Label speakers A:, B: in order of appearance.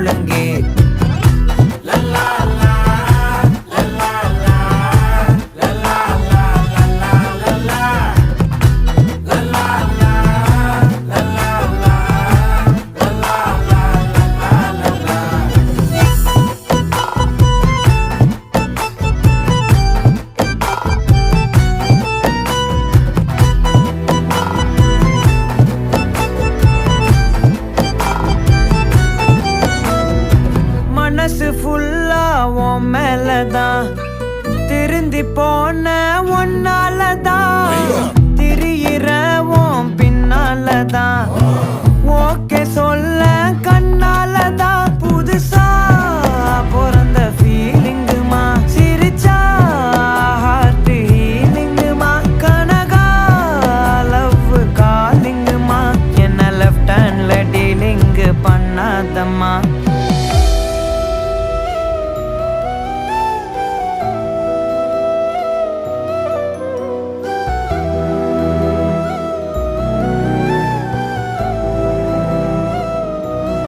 A: முழங்கே. மனசு ஃபுல்லா உன் மேலதான், திருந்தி போன ஒன்னாலதான், திரியிற உன் பின்னாலதான், ஓகே சொல்ல கண்ணாலதான். புதுசா பிறந்த ஃபீலிங்குமா, சிரிச்சா ஹார்ட் ஹீலிங்குமா, கனகா லவ் காலிங்குமா, என்ன லெஃப்ட் ஹேண்ட்ல டீலிங்கு பண்ணாதம்மா.